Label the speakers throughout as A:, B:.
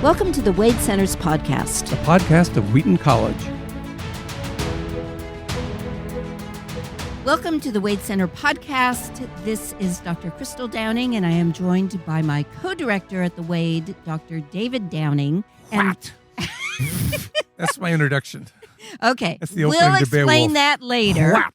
A: Welcome to the Wade Center's podcast.
B: The podcast of Wheaton College.
A: Welcome to the Wade Center podcast. This is Dr. Crystal Downing, and I am joined by my co-director at the Wade, Dr. David Downing.
B: What? That's my introduction.
A: Okay,
B: That's the
A: we'll
B: opening to
A: explain
B: Beowulf.
A: that later.
B: What?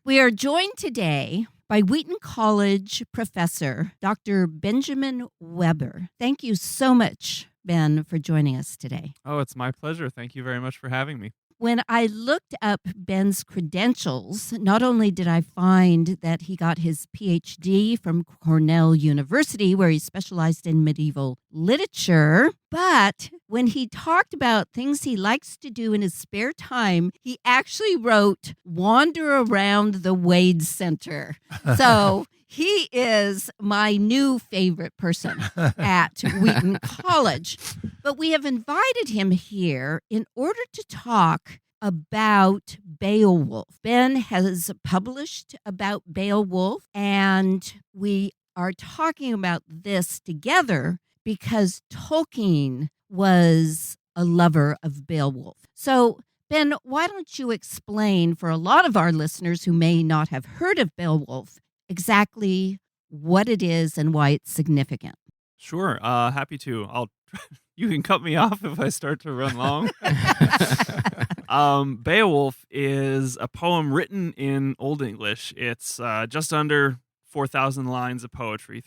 A: We are joined today by Wheaton College professor, Dr. Benjamin Weber. Thank you so much, Ben, for joining us today.
C: Oh, it's my pleasure. Thank you very much for having me.
A: When I looked up Ben's credentials, not only did I find that he got his PhD from Cornell University, where he specialized in medieval literature, but when he talked about things he likes to do in his spare time, he actually wrote Wander Around the Wade Center. So he is my new favorite person at Wheaton College. But we have invited him here in order to talk about Beowulf. Ben has published about Beowulf, and we are talking about this together because Tolkien was a lover of Beowulf. So, Ben, why don't you explain for a lot of our listeners who may not have heard of Beowulf exactly what it is and why it's significant?
C: Sure. Happy to. You can cut me off if I start to run long. Beowulf is a poem written in Old English. It's just under 4,000 lines of poetry,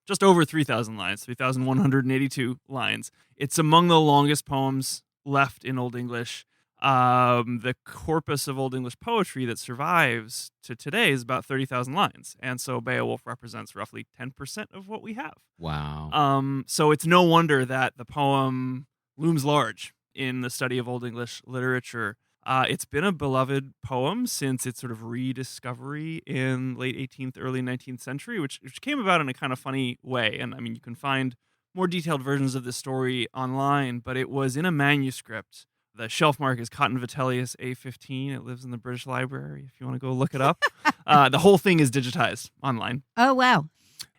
C: just over 3,000 lines, 3,182 lines. It's among the longest poems left in Old English. The corpus of Old English poetry that survives to today is about 30,000 lines. And so Beowulf represents roughly 10% of what we have.
D: Wow.
C: So it's no wonder that the poem looms large in the study of Old English literature. It's been a beloved poem since its sort of rediscovery in late 18th, early 19th century, which came about in a kind of funny way. And I mean, you can find more detailed versions of this story online, but it was in a manuscript. The shelf mark is Cotton Vitellius A15. It lives in the British Library if you want to go look it up. The whole thing is digitized online.
A: Oh, wow.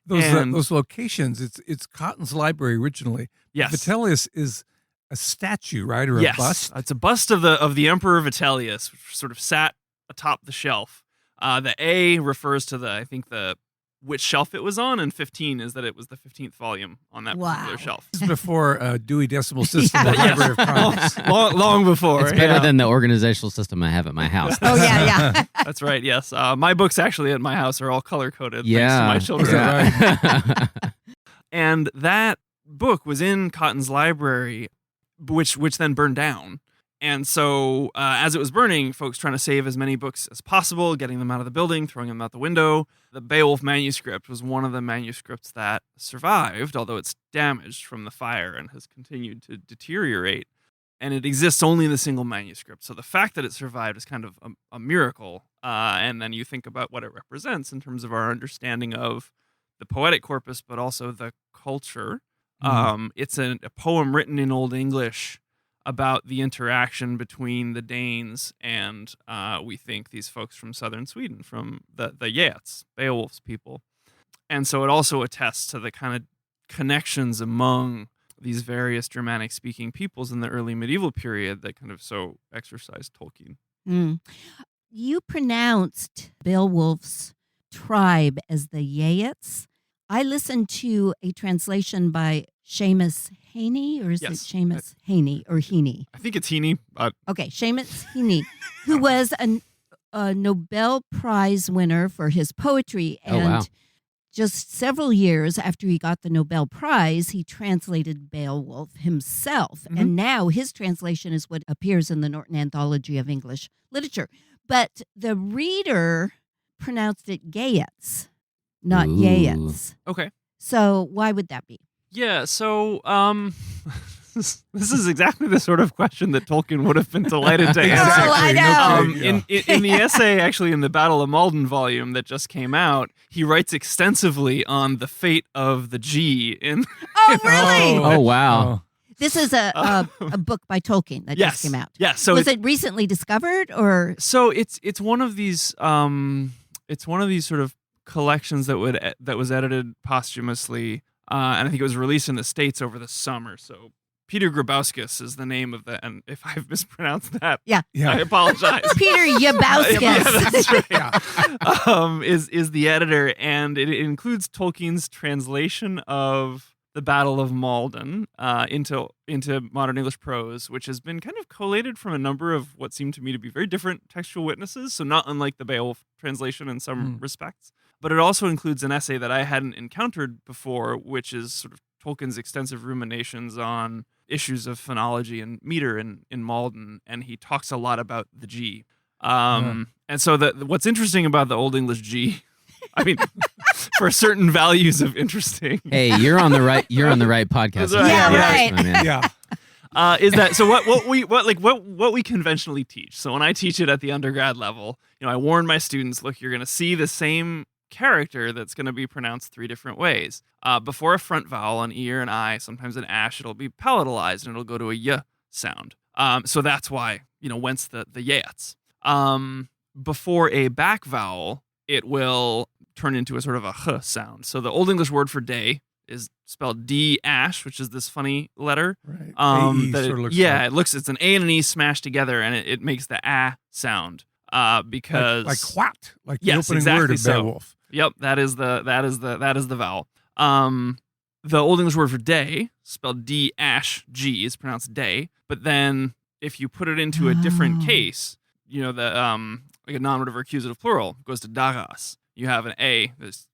B: Those locations, it's Cotton's library originally.
C: Yes.
B: Vitellius is a statue, right? Or a bust?
C: It's a bust of the Emperor Vitellius, which sort of sat atop the shelf. The A refers to which shelf it was on, and 15 is that it was the 15th volume on that particular shelf.
B: This is before Dewey Decimal System, the Library of Congress.
C: long before.
D: It's better than the organizational system I have at my house.
A: Oh, yeah.
C: That's right, yes. My books actually at my house are all color-coded,
D: Yeah.
C: thanks to my children.
D: Yeah.
C: And that book was in Cotton's library, which then burned down. And so as it was burning, folks trying to save as many books as possible, getting them out of the building, throwing them out the window. The Beowulf manuscript was one of the manuscripts that survived, although it's damaged from the fire and has continued to deteriorate. And it exists only in the single manuscript. So the fact that it survived is kind of a miracle. And then you think about what it represents in terms of our understanding of the poetic corpus, but also the culture. Mm-hmm. It's a poem written in Old English about the interaction between the Danes and we think these folks from southern Sweden, from the Geats, Beowulf's people. And so it also attests to the kind of connections among these various Germanic-speaking peoples in the early medieval period that kind of so exercised Tolkien.
A: Mm. You pronounced Beowulf's tribe as the Geats. I listened to a translation by Seamus Heaney, or is it Seamus Heaney or Heaney?
C: I think it's Heaney.
A: Okay, Seamus Heaney, who was a Nobel Prize winner for his poetry. And just several years after he got the Nobel Prize, he translated Beowulf himself. Mm-hmm. And now his translation is what appears in the Norton Anthology of English Literature. But the reader pronounced it Geats, not Yeats.
C: Okay.
A: So why would that be?
C: Yeah, so this is exactly the sort of question that Tolkien would have been delighted to answer.
A: Oh, I know.
C: In the essay, actually, in the Battle of Malden volume that just came out, he writes extensively on the fate of the G in.
A: Oh, really?
D: Oh, wow.
A: This is a book by Tolkien that just came out.
C: Yes. So
A: was it recently discovered, or?
C: So it's one of these sort of collections that was edited posthumously. and I think it was released in the States over the summer. So Peter Grabowskis is the name of the, and if I've mispronounced that,
A: Yeah.
C: I apologize.
A: Peter Yabowskis.
C: Yeah, that's right.
B: Yeah.
C: Is the editor, and it includes Tolkien's translation of the Battle of Malden into modern English prose, which has been kind of collated from a number of what seem to me to be very different textual witnesses, so not unlike the Beowulf translation in some respects. But it also includes an essay that I hadn't encountered before, which is sort of Tolkien's extensive ruminations on issues of phonology and meter in Malden, and he talks a lot about the G. And so what's interesting about the Old English G, I mean, for certain values of interesting.
D: Hey, you're on the right podcast.
A: Yeah, right.
D: My man.
B: Yeah.
C: Is that so? What we conventionally teach. So when I teach it at the undergrad level, I warn my students, look, you're going to see the same character that's going to be pronounced 3 different ways. Before a front vowel, an E or an I, sometimes an ash, it'll be palatalized and it'll go to a y sound. So that's why, whence the yats. Before a back vowel, it will turn into a sort of a h sound. So the Old English word for day is spelled D-ash, which is this funny letter.
B: Right.
C: It's an A and an E smashed together, and it makes the a sound. Because
B: like what, like the
C: yes,
B: opening
C: exactly
B: word of
C: so.
B: Beowulf.
C: Yep, that is the vowel. The Old English word for day, spelled D-G, is pronounced day. But then if you put it into a different case, like a nominative or accusative plural goes to dagas. You have an A that's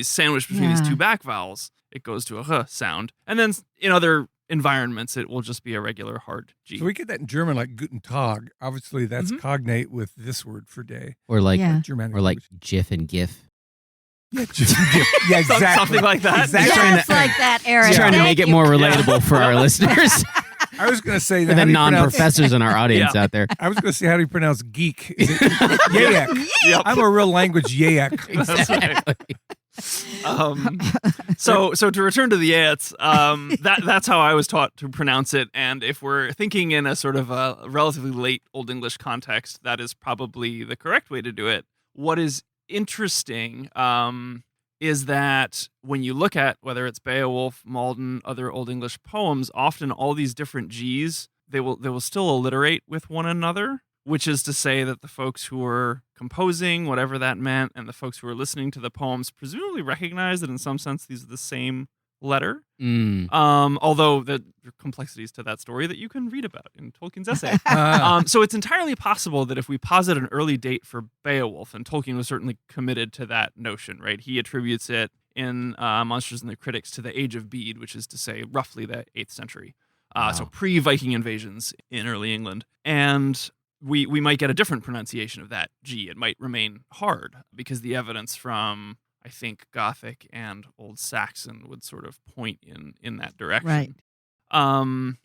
C: sandwiched between these 2 back vowels. It goes to a h sound. And then in other environments, it will just be a regular hard G.
B: So we get that in German, like Guten Tag. Obviously, that's cognate with this word for day.
D: Or like
B: Germanic
D: or like
B: language.
D: GIF and GIF.
B: Yeah, yeah, exactly.
C: Something like that.
B: Exactly.
A: Yes, like that, Eric.
D: Trying to
A: Thank
D: make it
A: you.
D: more relatable for our listeners.
B: I was going to say
D: For
B: that.
D: the non-professors in our audience out there.
B: I was going to say, how do you pronounce geek? Is it Yayak?
C: Yep.
B: I'm a real language Yayak.
D: Exactly.
C: So to return to the yats, that's how I was taught to pronounce it. And if we're thinking in a sort of a relatively late Old English context, that is probably the correct way to do it. What is interesting is that when you look at whether it's Beowulf, Malden, other Old English poems, often all these different G's, they will still alliterate with one another, which is to say that the folks who were composing, whatever that meant, and the folks who were listening to the poems presumably recognize that in some sense these are the same letter. Although there are complexities to that story that you can read about in Tolkien's essay. So it's entirely possible that if we posit an early date for Beowulf, and Tolkien was certainly committed to that notion, right? He attributes it in Monsters and the Critics to the Age of Bede, which is to say roughly the 8th century. So pre-Viking invasions in early England. And we might get a different pronunciation of that G. It might remain hard because the evidence from, I think, Gothic and Old Saxon would sort of point in that direction.
A: Right.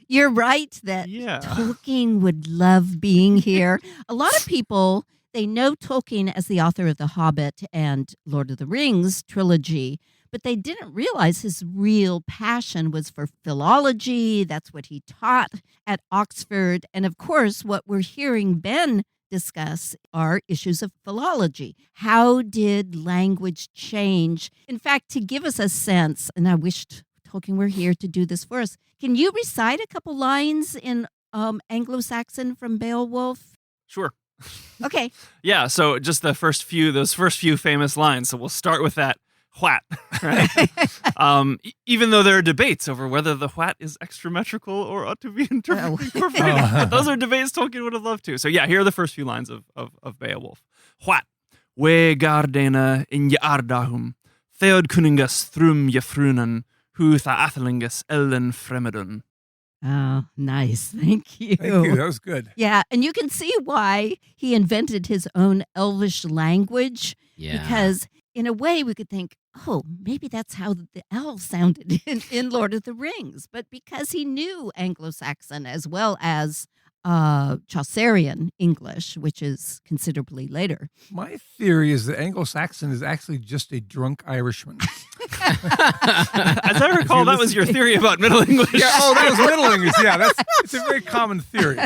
A: You're right that
C: Yeah.
A: Tolkien would love being here. A lot of people, they know Tolkien as the author of The Hobbit and Lord of the Rings trilogy, but they didn't realize his real passion was for philology. That's what he taught at Oxford. And of course, what we're hearing Ben discuss are issues of philology. How did language change? In fact, to give us a sense, and I wished Tolkien were here to do this for us, can you recite a couple lines in Anglo-Saxon from Beowulf?
C: Sure.
A: Okay.
C: Yeah, so just those first few famous lines. So we'll start with that what, right? Even though there are debates over whether the what is extrametrical or ought to be incorporated. But those are debates Tolkien would have loved to. So yeah, here are the first few lines of Beowulf. What, we gardena in J.R.R. Theod kuningas thrum jefrunan, hu tha athlingas ellen fremedun.
A: Oh, nice. Thank you.
B: Thank you. That was good.
A: Yeah, and you can see why he invented his own Elvish language.
D: Yeah.
A: Because in a way we could think, oh, maybe that's how the elves sounded in Lord of the Rings. But because he knew Anglo-Saxon as well as Chaucerian English, which is considerably later.
B: My theory is that Anglo-Saxon is actually just a drunk Irishman.
C: As I recall, that was your theory about Middle English.
B: Yeah, that was Middle English. Yeah, it's a very common theory.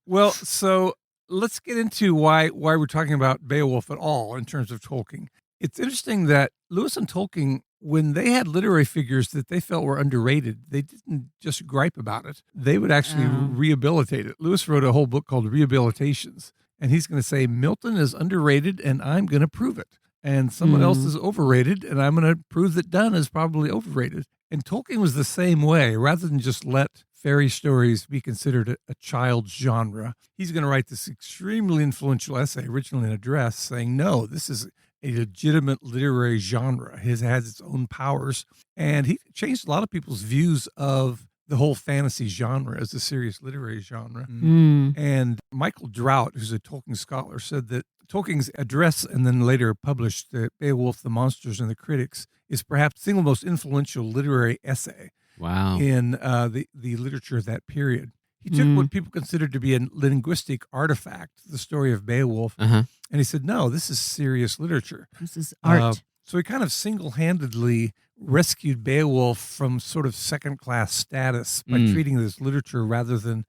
B: Well, so let's get into why we're talking about Beowulf at all in terms of Tolkien. It's interesting that Lewis and Tolkien when they had literary figures that they felt were underrated, they didn't just gripe about it. They would actually rehabilitate it. Lewis wrote a whole book called Rehabilitations, and he's going to say, Milton is underrated, and I'm going to prove it. And someone else is overrated, and I'm going to prove that Donne is probably overrated. And Tolkien was the same way. Rather than just let fairy stories be considered a child's genre, he's going to write this extremely influential essay, originally an address, saying, no, this is a legitimate literary genre. It has its own powers. And he changed a lot of people's views of the whole fantasy genre as a serious literary genre. And Michael Drout, who's a Tolkien scholar, said that Tolkien's address and then later published Beowulf, the Monsters, and the Critics is perhaps the single most influential literary essay in the literature of that period. He took what people considered to be a linguistic artifact, the story of Beowulf, and he said, no, this is serious literature.
A: This is art.
B: So he kind of single-handedly rescued Beowulf from sort of second-class status by treating it as literature rather than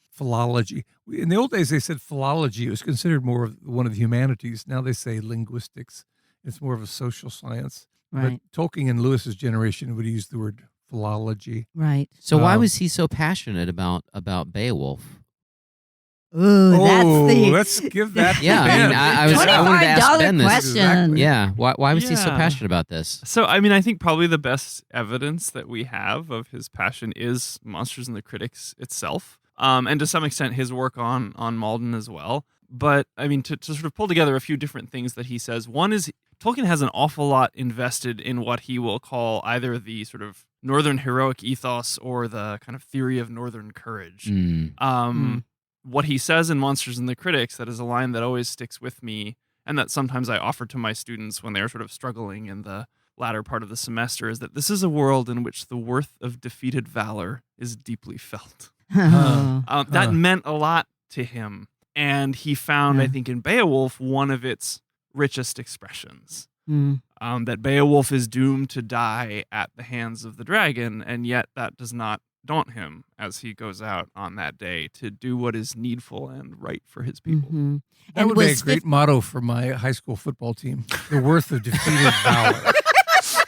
B: philology. In the old days, they said philology. It was considered more of one of the humanities. Now they say linguistics. It's more of a social science.
A: Right.
B: But Tolkien and Lewis's generation would use the word philology.
A: Right.
D: So why was he so passionate about Beowulf?
A: Ooh, that's the
B: let's give that.
D: Yeah, I mean, I wanted to ask Ben this.
A: question.
B: Exactly.
D: Yeah, why was he so
C: Yeah.
D: passionate about this?
C: So, I mean, I think probably the best evidence that we have of his passion is Monsters and the Critics itself, and to some extent his work on Malden as well. But, I mean, to sort of pull together a few different things that he says, one is Tolkien has an awful lot invested in what he will call either the sort of Northern heroic ethos or the kind of theory of Northern courage. What he says in Monsters and the Critics, that is a line that always sticks with me, and that sometimes I offer to my students when they're sort of struggling in the latter part of the semester, is that this is a world in which the worth of defeated valor is deeply felt. That meant a lot to him, and he found, I think, in Beowulf, one of its richest expressions. That Beowulf is doomed to die at the hands of the dragon, and yet that does not daunt him as he goes out on that day to do what is needful and right for his people.
B: That would be a great motto for my high school football team. The worth of defeated valor.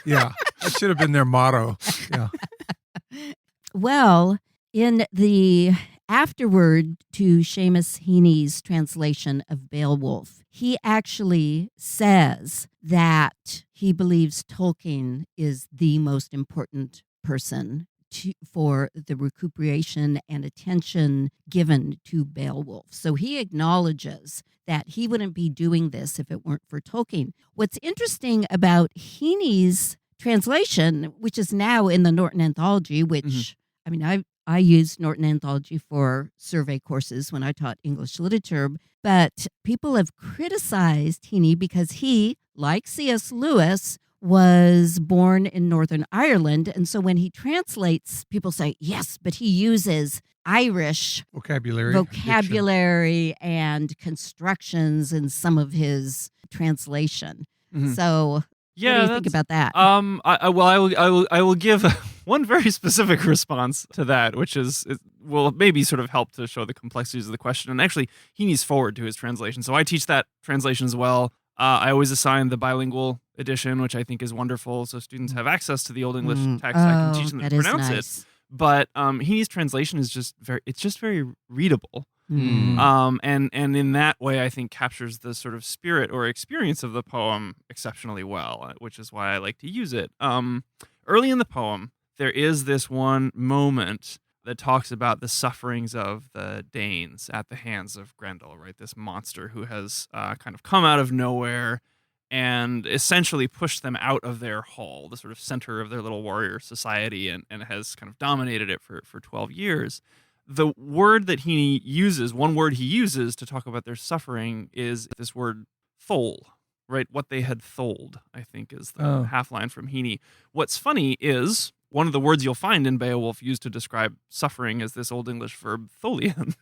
B: Yeah, that should have been their motto. Yeah.
A: Well, in the afterword to Seamus Heaney's translation of Beowulf, he actually says that he believes Tolkien is the most important person for the recuperation and attention given to Beowulf. So he acknowledges that he wouldn't be doing this if it weren't for Tolkien. What's interesting about Heaney's translation, which is now in the Norton Anthology, which, I mean, I used Norton Anthology for survey courses when I taught English literature, but people have criticized Heaney because he, like C.S. Lewis, was born in Northern Ireland. And so when he translates, people say, yes, but he uses Irish vocabulary and constructions in some of his translation. So what do you think about that?
C: I will give one very specific response to that, which is will maybe sort of help to show the complexities of the question. And actually, Heaney's forward to his translation. So I teach that translation as well. I always assign the bilingual edition, which I think is wonderful, so students have access to the Old English text. I can teach them to pronounce it. But Heaney's translation is just very readable. And in that way, I think captures the sort of spirit or experience of the poem exceptionally well, which is why I like to use it. Early in the poem, there is this one moment that talks about the sufferings of the Danes at the hands of Grendel, right? This monster who has kind of come out of nowhere and essentially pushed them out of their hall, the sort of center of their little warrior society, and has kind of dominated it for 12 years. The word that he uses, one word he uses to talk about their suffering is this word thole, right? What they had tholed, I think, is the half line from Heaney. What's funny is one of the words you'll find in Beowulf used to describe suffering is this Old English verb tholian,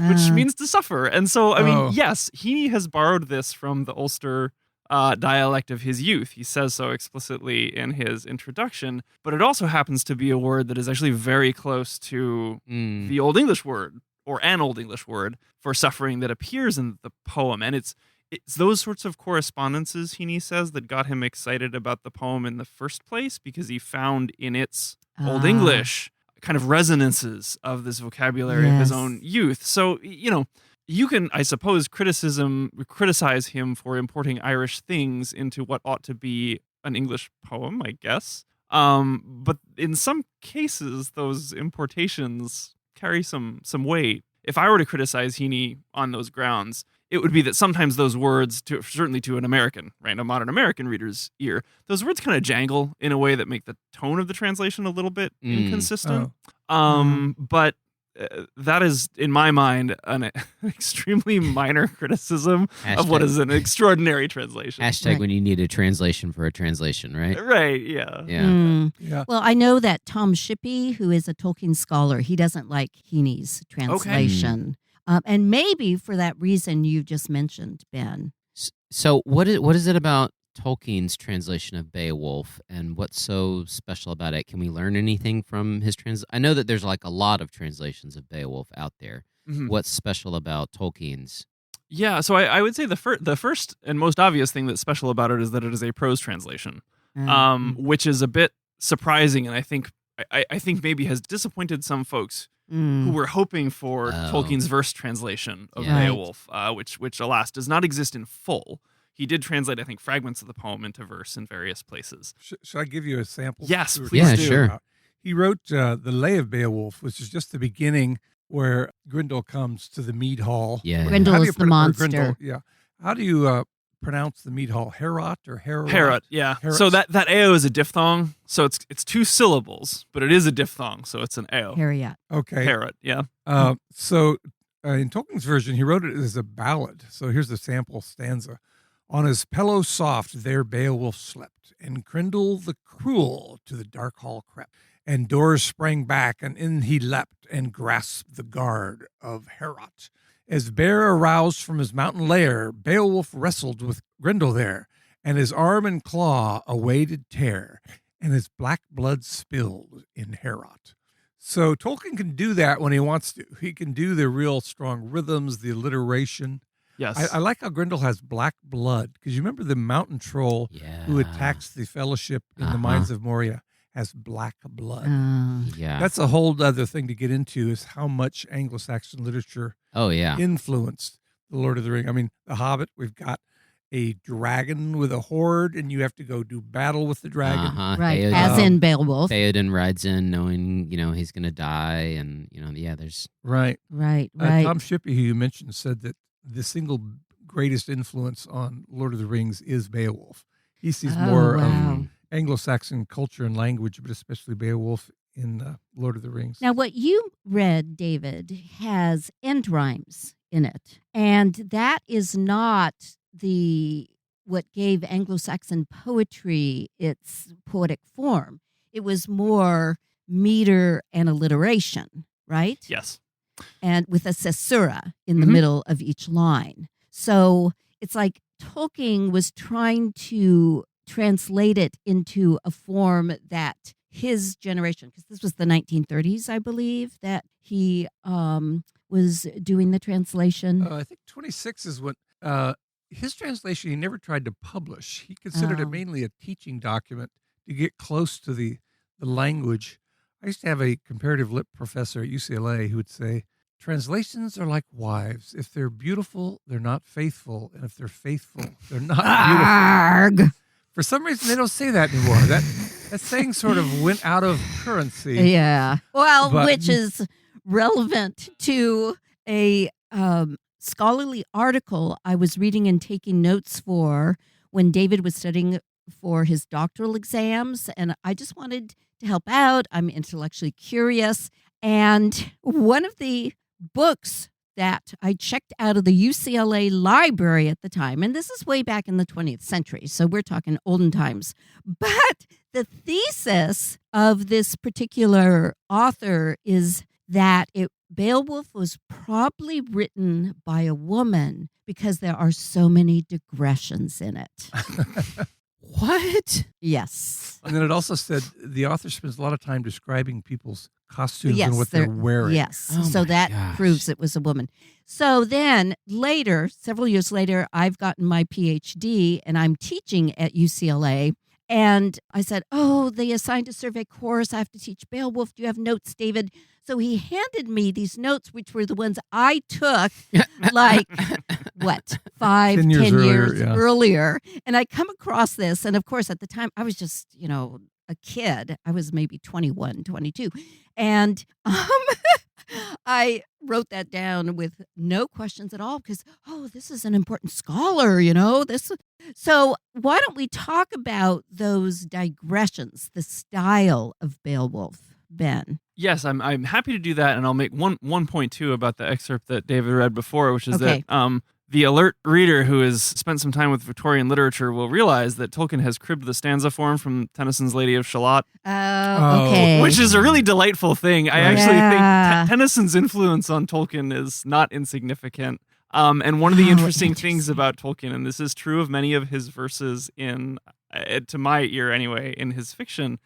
C: which means to suffer. And so, I mean, yes, Heaney has borrowed this from the Ulster dialect of his youth. He says so explicitly in his introduction, but it also happens to be a word that is actually very close to the Old English word, or an Old English word for suffering that appears in the poem. And it's those sorts of correspondences, Heaney says, that got him excited about the poem in the first place, because he found in its Old English kind of resonances of this vocabulary of his own youth. So, you can, I suppose, criticize him for importing Irish things into what ought to be an English poem, I guess. But in some cases, those importations carry some weight. If I were to criticize Heaney on those grounds, it would be that sometimes those words, certainly to an American, right, a modern American reader's ear, those words kind of jangle in a way that make the tone of the translation a little bit inconsistent. But that is, in my mind, an extremely minor criticism of what is an extraordinary translation.
D: Hashtag when you need a translation for a translation, right?
C: Right, yeah.
B: Yeah.
A: Well, I know that Tom Shippey, who is a Tolkien scholar, he doesn't like Heaney's translation. And maybe for that reason you just mentioned, Ben.
D: So what is it about Tolkien's translation of Beowulf, and what's so special about it? Can we learn anything from his I know that there's like a lot of translations of Beowulf out there. Mm-hmm. What's special about Tolkien's?
C: Yeah, so I would say the first and most obvious thing that's special about it is that it is a prose translation, which is a bit surprising, and I think maybe has disappointed some folks who were hoping for Tolkien's verse translation of Beowulf, which alas does not exist in full. He did translate, I think, fragments of the poem into verse in various places.
B: Should I give you a sample?
C: Yes, please
D: yeah,
C: do.
D: Sure.
B: He wrote the Lay of Beowulf, which is just the beginning where Grendel comes to the mead hall.
D: Yeah.
A: Grendel is the monster.
B: Grendel, yeah. How do you pronounce the mead hall? Herot or Herot?
C: Herot, yeah.
B: Herot.
C: So that AO is a diphthong, so it's two syllables, but it is a diphthong, so it's an AO.
A: Herot.
B: Okay.
C: Herot, yeah.
B: So in Tolkien's version, he wrote it as a ballad. So here's the sample stanza. On his pillow soft there Beowulf slept, and Grendel the cruel to the dark hall crept, and doors sprang back, and in he leapt, and grasped the guard of Herot. As bear aroused from his mountain lair, Beowulf wrestled with Grendel there, and his arm and claw away did tear, and his black blood spilled in Herot. So Tolkien can do that when he wants to. He can do the real strong rhythms, the alliteration.
C: Yes.
B: I like how Grendel has black blood, because you remember the mountain troll who attacks the fellowship in the mines of Moria has black blood. That's a whole other thing to get into, is how much Anglo-Saxon literature influenced The Lord of the Rings. I mean, The Hobbit, we've got a dragon with a horde, and you have to go do battle with the dragon.
A: Right, as in Beowulf.
D: Theoden rides in knowing, he's going to die, and, there's...
B: Right.
A: Tom
B: Shippey, who you mentioned, said that the single greatest influence on Lord of the Rings is Beowulf. He sees more of Anglo-Saxon culture and language, but especially Beowulf in Lord of the Rings.
A: Now, what you read, David, has end rhymes in it, and that is not what gave Anglo-Saxon poetry its poetic form. It was more meter and alliteration, right?
C: Yes.
A: And with a caesura in the middle of each line. So it's like Tolkien was trying to translate it into a form that his generation, because this was the 1930s, I believe, that he was doing the translation.
B: I think 26 is what his translation he never tried to publish. He considered it mainly a teaching document to get close to the language. I used to have a comparative lit professor at UCLA who would say, translations are like wives. If they're beautiful, they're not faithful. And if they're faithful, they're not beautiful. For some reason, they don't say that anymore. That saying sort of went out of currency.
A: Yeah. Well, which is relevant to a scholarly article I was reading and taking notes for when David was studying for his doctoral exams. And I just wanted to help out. I'm intellectually curious. And one of the books that I checked out of the UCLA library at the time, and this is way back in the 20th century, so we're talking olden times, but the thesis of this particular author is that Beowulf was probably written by a woman because there are so many digressions in it.
D: What?
A: Yes.
B: And then it also said the author spends a lot of time describing people's costumes
A: Yes,
B: and what they're wearing.
A: Yes.
D: Oh
A: So
D: my
A: that
D: gosh.
A: proves it was a woman. So then later, several years later, I've gotten my PhD and I'm teaching at UCLA. And I said, oh, they assigned a survey course. I have to teach Beowulf. Do you have notes, David? So he handed me these notes, which were the ones I took like, what,
B: 10
A: 10
B: years
A: years
B: earlier, yeah.
A: earlier. And I come across this. And of course, at the time, I was just, a kid. I was maybe 21, 22. And I wrote that down with no questions at all because, this is an important scholar, this. So why don't we talk about those digressions, the style of Beowulf, Ben?
C: Yes, I'm happy to do that, and I'll make one point too about the excerpt that David read before, which is
A: Okay.
C: that the alert reader who has spent some time with Victorian literature will realize that Tolkien has cribbed the stanza form from Tennyson's Lady of Shalott,
A: Okay.
C: which is a really delightful thing. I actually
A: Yeah.
C: think Tennyson's influence on Tolkien is not insignificant. And one of the interesting things about Tolkien, and this is true of many of his verses to my ear anyway, in his fiction,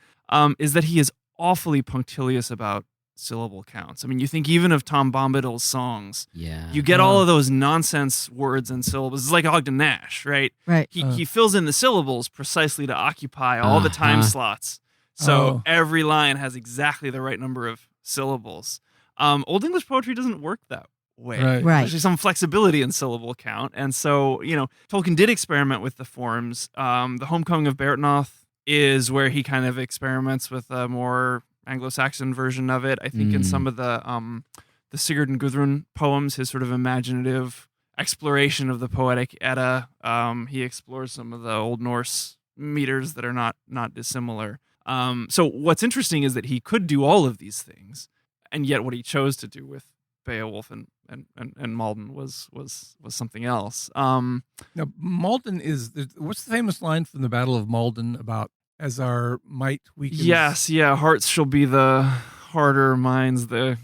C: is that he is awfully punctilious about syllable counts. I mean, you think even of Tom Bombadil's songs,
D: Yeah.
C: you get all of those nonsense words and syllables. It's like Ogden Nash, right?
A: Right.
C: He fills in the syllables precisely to occupy all the time slots. So every line has exactly the right number of syllables. Old English poetry doesn't work that way.
B: Right.
A: Right.
C: There's some flexibility in syllable count. And so, Tolkien did experiment with the forms. The Homecoming of Beowulf is where he kind of experiments with a more Anglo-Saxon version of it. I think in some of the Sigurd and Gudrun poems, his sort of imaginative exploration of the poetic Edda, he explores some of the Old Norse meters that are not dissimilar. So what's interesting is that he could do all of these things, and yet what he chose to do with Beowulf and Malden was something else.
B: Now, Malden what's the famous line from the Battle of Malden about as our might weakens?
C: Yes, hearts shall be the harder, minds the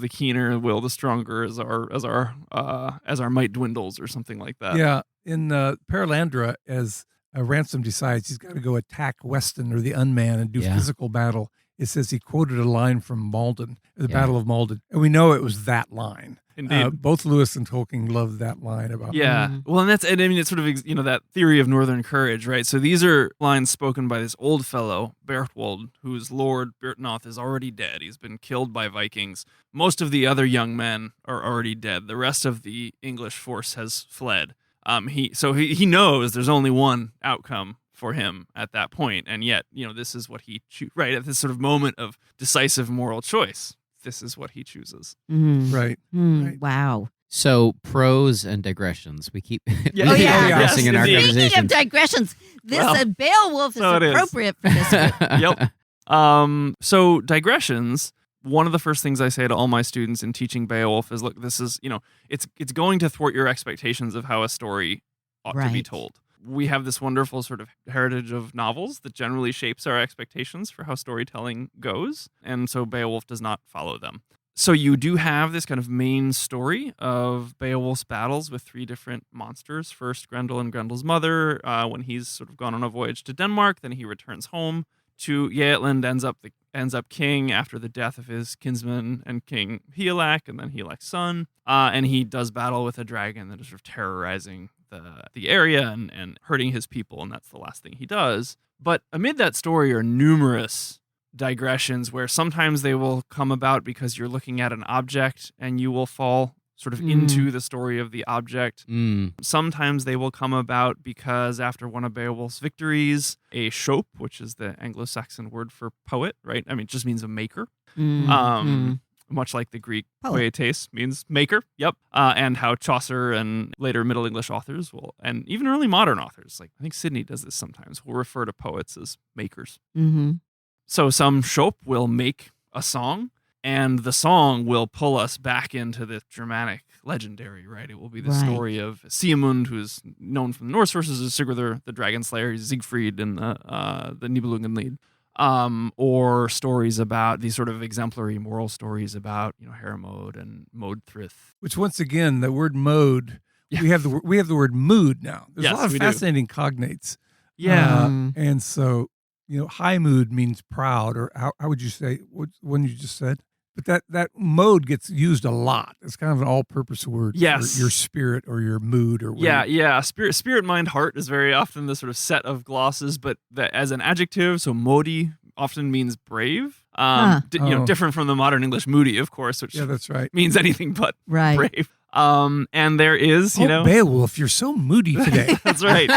C: keener, will the stronger as our might dwindles, or something like that.
B: Yeah, in Paralandra, as Ransom decides he's got to go attack Weston or the Unman and do physical battle, it says he quoted a line from Malden, the Battle of Malden, and we know it was that line.
C: Indeed.
B: Both Lewis and Tolkien loved that line about.
C: Well, it's sort of that theory of northern courage, right? So these are lines spoken by this old fellow Berchtwald, whose lord Byrhtnoth is already dead. He's been killed by Vikings. Most of the other young men are already dead. The rest of the English force has fled. He knows there's only one outcome for him at that point, and yet this is what he right at this sort of moment of decisive moral choice. This is what he chooses.
B: Right. Right.
A: Wow.
D: So prose and digressions. We keep
C: Yes,
D: in our
C: indeed.
D: conversation.
A: Speaking of digressions, Beowulf is
C: so it is.
A: appropriate for this.
C: Yep. So digressions. One of the first things I say to all my students in teaching Beowulf is, look, this is it's going to thwart your expectations of how a story ought to be
A: Right.
C: told. We have this wonderful sort of heritage of novels that generally shapes our expectations for how storytelling goes, and so Beowulf does not follow them. So you do have this kind of main story of Beowulf's battles with three different monsters. First, Grendel and Grendel's mother, when he's sort of gone on a voyage to Denmark. Then he returns home to Jætland, ends up king after the death of his kinsman and king Hygelac, and then Hygelac's son. And he does battle with a dragon that is sort of terrorizing the area and hurting his people, and that's the last thing he does. But amid that story are numerous digressions where sometimes they will come about because you're looking at an object and you will fall sort of into the story of the object. Sometimes they will come about because after one of Beowulf's victories, a shop, which is the Anglo-Saxon word for poet, right? I mean, it just means a maker. Much like the Greek poetes means maker. Yep. And how Chaucer and later Middle English authors will, and even early modern authors, like I think Sidney does this sometimes, will refer to poets as makers. So some shop will make a song, and the song will pull us back into the Germanic legendary, right? It will be the story of Siegmund, who's known from the Norse sources as Sigurd the Dragon Slayer, Siegfried in the Nibelungenlied. Or stories about these sort of exemplary moral stories about Hermod and Modthrith.
B: Which once again, the word mode, we have the word mood now. There's a lot of fascinating cognates.
C: Yeah.
B: And so high mood means proud, or how would you say what one you just said? But that mode gets used a lot. It's kind of an all-purpose word
C: Yes.
B: for your spirit or your mood or
C: Yeah,
B: whatever.
C: yeah. Spirit, mind, heart is very often the sort of set of glosses, but that as an adjective, so modi often means brave. Different from the modern English moody, of course, which
B: Yeah, that's right.
C: means anything but
A: Right.
C: brave. And there is,
B: Beowulf, you're so moody today.
C: That's right.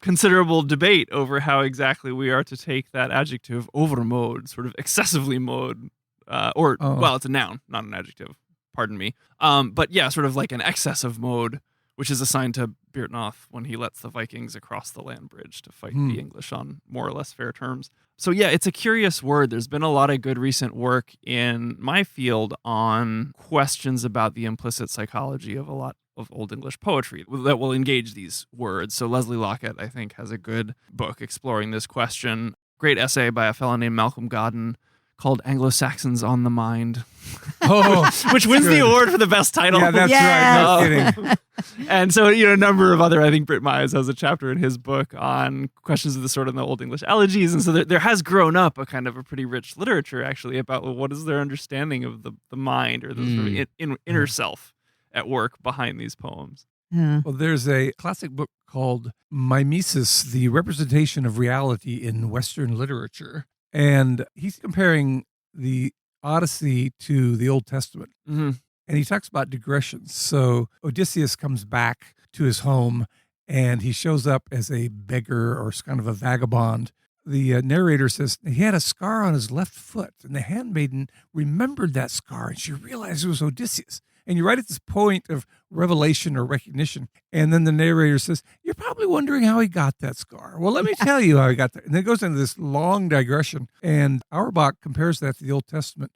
C: Considerable debate over how exactly we are to take that adjective overmode, sort of excessively mode, it's a noun, not an adjective. Pardon me. But yeah, sort of like an excessive mode, which is assigned to Byrhtnoth when he lets the Vikings across the land bridge to fight the English on more or less fair terms. So yeah, it's a curious word. There's been a lot of good recent work in my field on questions about the implicit psychology of a lot of Old English poetry that will engage these words. So Leslie Lockett, I think, has a good book exploring this question. Great essay by a fellow named Malcolm Godden called Anglo-Saxons on the Mind. Which wins the award for the best title.
B: Yeah, that's right. No kidding.
C: And so, a number of other, I think Britt Myers has a chapter in his book on questions of the sort in the Old English elegies. And so there has grown up a kind of a pretty rich literature, actually, about what is their understanding of the mind or the sort of inner self at work behind these poems.
A: Yeah.
B: Well, there's a classic book called Mimesis, The Representation of Reality in Western Literature. And he's comparing the Odyssey to the Old Testament.
C: Mm-hmm.
B: And he talks about digressions. So Odysseus comes back to his home and he shows up as a beggar or kind of a vagabond. The narrator says he had a scar on his left foot, and the handmaiden remembered that scar and she realized it was Odysseus. And you're right at this point of revelation or recognition. And then the narrator says, you're probably wondering how he got that scar. Well, let me tell you how he got that. And then it goes into this long digression. And Auerbach compares that to the Old Testament,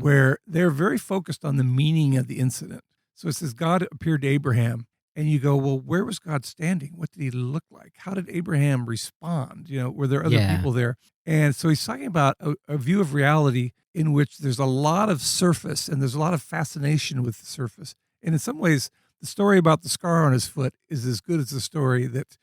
B: where they're very focused on the meaning of the incident. So it says, God appeared to Abraham. And you go, well, where was God standing? What did he look like? How did Abraham respond? Were there other people there? And so he's talking about a view of reality in which there's a lot of surface and there's a lot of fascination with the surface. And in some ways, the story about the scar on his foot is as good as the story that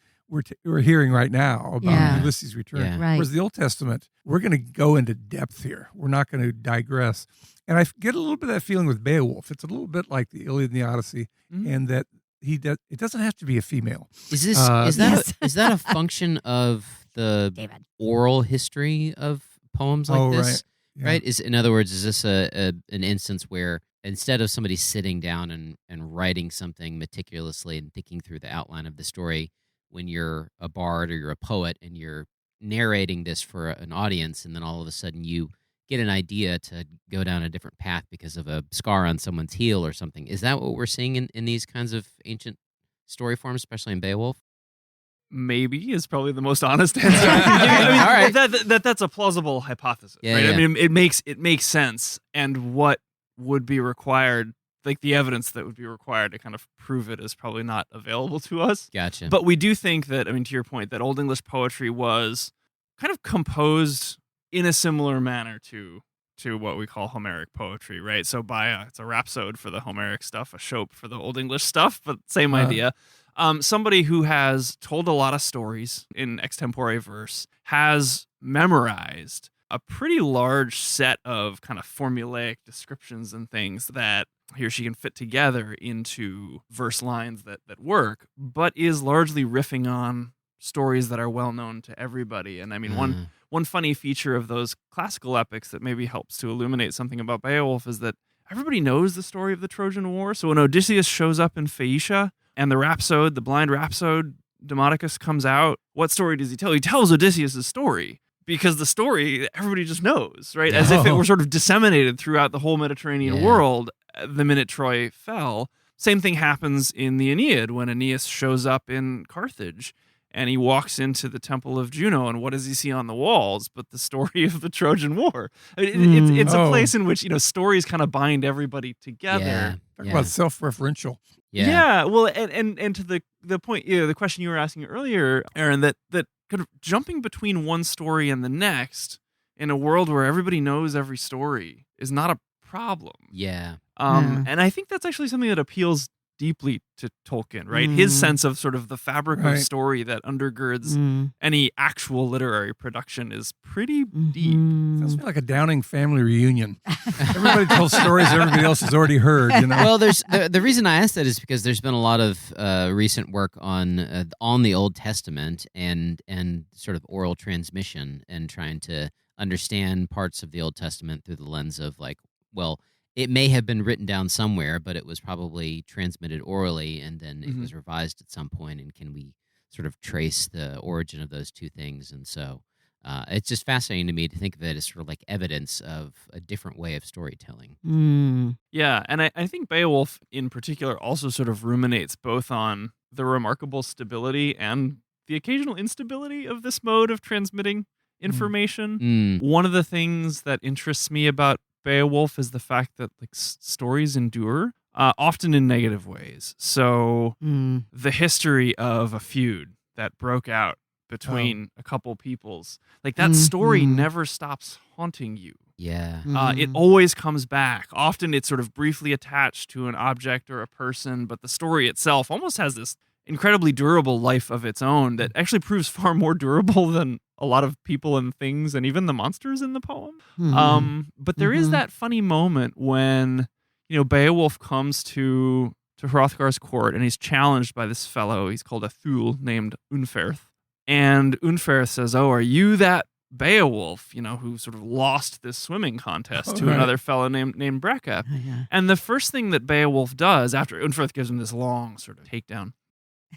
B: we're hearing right now about Ulysses' return.
D: Yeah.
A: Right.
B: Whereas the Old Testament, we're going to go into depth here. We're not going to digress. And I get a little bit of that feeling with Beowulf. It's a little bit like the Iliad and the Odyssey, and that it doesn't have to be a female.
D: Is that a function of the
A: David.
D: oral history of poems like this?
B: Right. Yeah.
D: Right? In other words, is this an instance where instead of somebody sitting down and writing something meticulously and thinking through the outline of the story, when you're a bard or you're a poet and you're narrating this for an audience, and then all of a sudden you get an idea to go down a different path because of a scar on someone's heel or something. Is that what we're seeing in these kinds of ancient story forms, especially in Beowulf?
C: Maybe is probably the most honest answer. I mean,
D: All right.
C: that's a plausible hypothesis,
D: Yeah,
C: right?
D: yeah.
C: I mean, it makes sense. And what would be required, like the evidence that would be required to kind of prove it, is probably not available to us.
D: Gotcha.
C: But we do think that, I mean, to your point, that Old English poetry was kind of composed in a similar manner to what we call Homeric poetry, right? So it's a rhapsode for the Homeric stuff, a shope for the Old English stuff, but same idea. Somebody who has told a lot of stories in extempore verse has memorized a pretty large set of kind of formulaic descriptions and things that he or she can fit together into verse lines that work, but is largely riffing on stories that are well known to everybody. And I mean, one funny feature of those classical epics that maybe helps to illuminate something about Beowulf is that everybody knows the story of the Trojan War. So when Odysseus shows up in Phaeacia and the blind rhapsode, Demodocus comes out, what story does he tell? He tells Odysseus' story, because the story everybody just knows, right? As if it were sort of disseminated throughout the whole Mediterranean world the minute Troy fell. Same thing happens in the Aeneid when Aeneas shows up in Carthage and he walks into the temple of Juno, and what does he see on the walls but the story of the Trojan War? It's a place in which, stories kind of bind everybody together.
B: Talk about self-referential.
C: Yeah. Well, and to the point, the question you were asking earlier, Aaron, that kind of jumping between one story and the next in a world where everybody knows every story is not a problem.
D: Yeah.
C: And I think that's actually something that appeals deeply to Tolkien, right? His sense of sort of the fabric of story that undergirds any actual literary production is pretty deep.
B: Sounds like a Downing family reunion. Everybody tells stories everybody else has already heard.
D: Well, there's the reason I asked that is because there's been a lot of recent work on the Old Testament and sort of oral transmission and trying to understand parts of the Old Testament through the lens of it may have been written down somewhere, but it was probably transmitted orally, and then it was revised at some point. And can we sort of trace the origin of those two things? And so it's just fascinating to me to think of it as sort of like evidence of a different way of storytelling.
C: Yeah, and I think Beowulf in particular also sort of ruminates both on the remarkable stability and the occasional instability of this mode of transmitting information. One of the things that interests me about Beowulf is the fact that stories endure, often in negative ways. So the history of a feud that broke out between a couple peoples, that story never stops haunting you.
D: Yeah.
C: It always comes back. Often it's sort of briefly attached to an object or a person, but the story itself almost has this incredibly durable life of its own that actually proves far more durable than a lot of people and things and even the monsters in the poem. But there is that funny moment when, Beowulf comes to Hrothgar's court and he's challenged by this fellow. He's called a Thule named Unferth. And Unferth says, "Oh, are you that Beowulf, who sort of lost this swimming contest to another fellow named Brekka?" And the first thing that Beowulf does after Unferth gives him this long sort of takedown,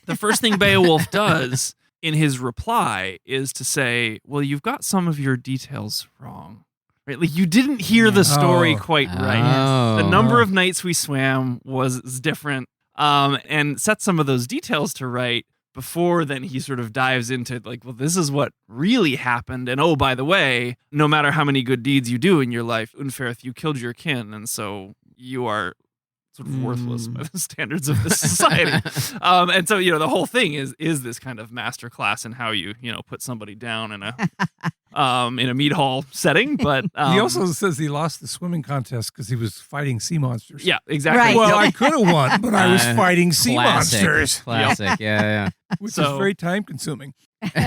C: the first thing Beowulf does in his reply is to say, "Well, you've got some of your details wrong." Right? You didn't hear the story quite right. The number of nights we swam was different, and set some of those details to right before then he sort of dives into well, this is what really happened. And oh, by the way, no matter how many good deeds you do in your life, Unferth, you killed your kin, and so you are sort of worthless by the standards of this society. And so, the whole thing is this kind of masterclass in how you, put somebody down in a meat hall setting. But
B: he also says he lost the swimming contest because he was fighting sea monsters.
C: Yeah, exactly.
A: Right.
B: Well, I could have won, but I was fighting sea monsters.
D: Classic, yeah.
B: Which is very time consuming.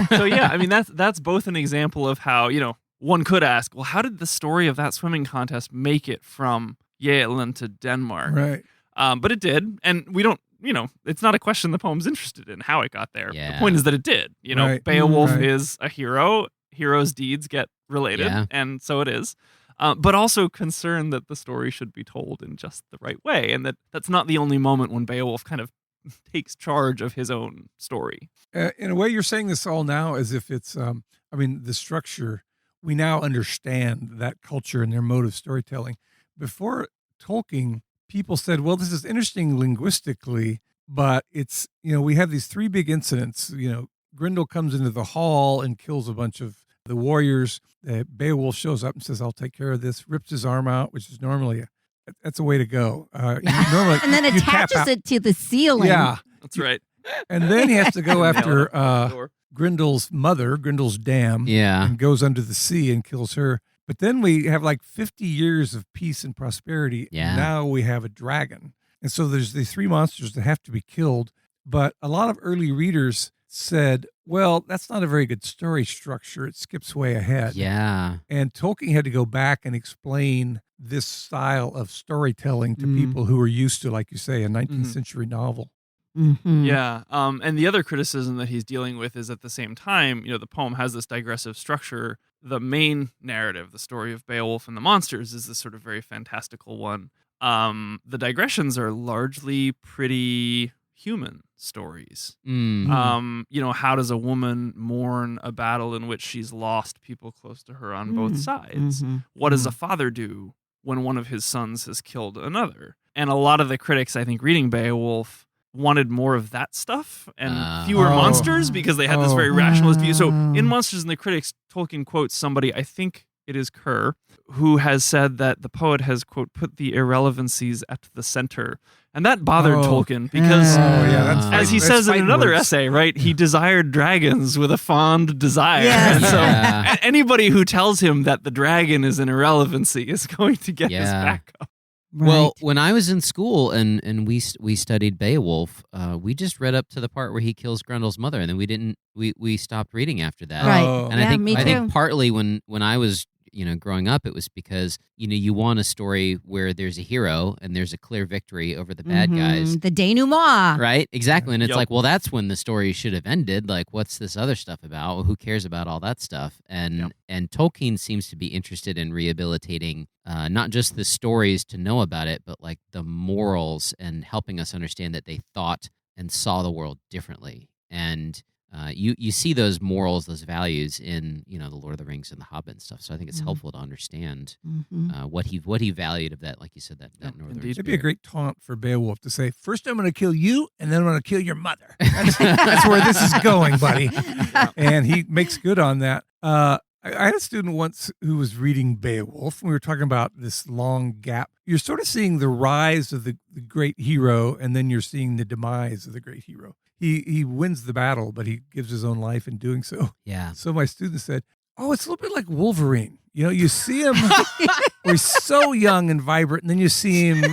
C: So yeah, I mean that's both an example of how, one could ask, well, how did the story of that swimming contest make it from Jutland to Denmark?
B: Right.
C: But it did, and we don't, it's not a question the poem's interested in how it got there.
D: Yeah.
C: The point is that it did. Beowulf is a hero. Heroes' deeds get related, and so it is. But also concerned that the story should be told in just the right way, and that's not the only moment when Beowulf kind of takes charge of his own story.
B: In a way, you're saying this all now as if it's, the structure, we now understand that culture and their mode of storytelling. Before Tolkien, people said, well, this is interesting linguistically, but it's, we have these three big incidents. Grendel comes into the hall and kills a bunch of the warriors. Beowulf shows up and says, I'll take care of this, rips his arm out, which is normally that's a way to go. Normally,
A: and then attaches it to the ceiling.
B: Yeah.
C: That's right.
B: And then he has to go after Grendel's mother, Grendel's dam, and goes under the sea and kills her. But then we have 50 years of peace and prosperity.
D: Yeah.
B: And now we have a dragon. And so there's these three monsters that have to be killed. But a lot of early readers said, well, that's not a very good story structure. It skips way ahead.
D: Yeah.
B: And Tolkien had to go back and explain this style of storytelling to people who were used to, like you say, a 19th century novel.
C: Yeah. And the other criticism that he's dealing with is at the same time, the poem has this digressive structure. The main narrative, the story of Beowulf and the monsters, is this sort of very fantastical one. The digressions are largely pretty human stories. How does a woman mourn a battle in which she's lost people close to her on both sides? What does a father do when one of his sons has killed another? And a lot of the critics, I think, reading Beowulf wanted more of that stuff and fewer monsters because they had this very rationalist view. So in Monsters and the Critics, Tolkien quotes somebody, I think it is Kerr, who has said that the poet has, quote, put the irrelevancies at the center. And that bothered Tolkien because, as he says in another essay, right, he desired dragons with a fond desire.
A: Yes.
C: And so anybody who tells him that the dragon is an irrelevancy is going to get his back up.
A: Right.
D: Well, when I was in school and we studied Beowulf, we just read up to the part where he kills Grendel's mother, and then we stopped reading after that.
A: Right.
B: Oh.
D: And
A: Yeah,
D: I
A: me
D: think
A: too.
D: partly when I was growing up, it was because you want a story where there's a hero and there's a clear victory over the bad guys.
A: The denouement.
D: Right, exactly, and it's
C: Yep.
D: like, well, that's when the story should have ended. Like, what's this other stuff about? Well, who cares about all that stuff? And Tolkien seems to be interested in rehabilitating not just the stories to know about it, but like the morals and helping us understand that they thought and saw the world differently. And you see those morals, those values in the Lord of the Rings and the Hobbit and stuff. So I think it's helpful to understand what he valued of that, like you said, that northern
C: indeed.
B: It'd be a great taunt for Beowulf to say, first I'm going to kill you, and then I'm going to kill your mother. That's where this is going, buddy. And he makes good on that. I had a student once who was reading Beowulf, and we were talking about this long gap. You're sort of seeing the rise of the great hero, and then you're seeing the demise of the great hero. He wins the battle, but he gives his own life in doing so.
D: Yeah.
B: So my student said, oh, it's a little bit like Wolverine. You see him where he's so young and vibrant, and then you see him,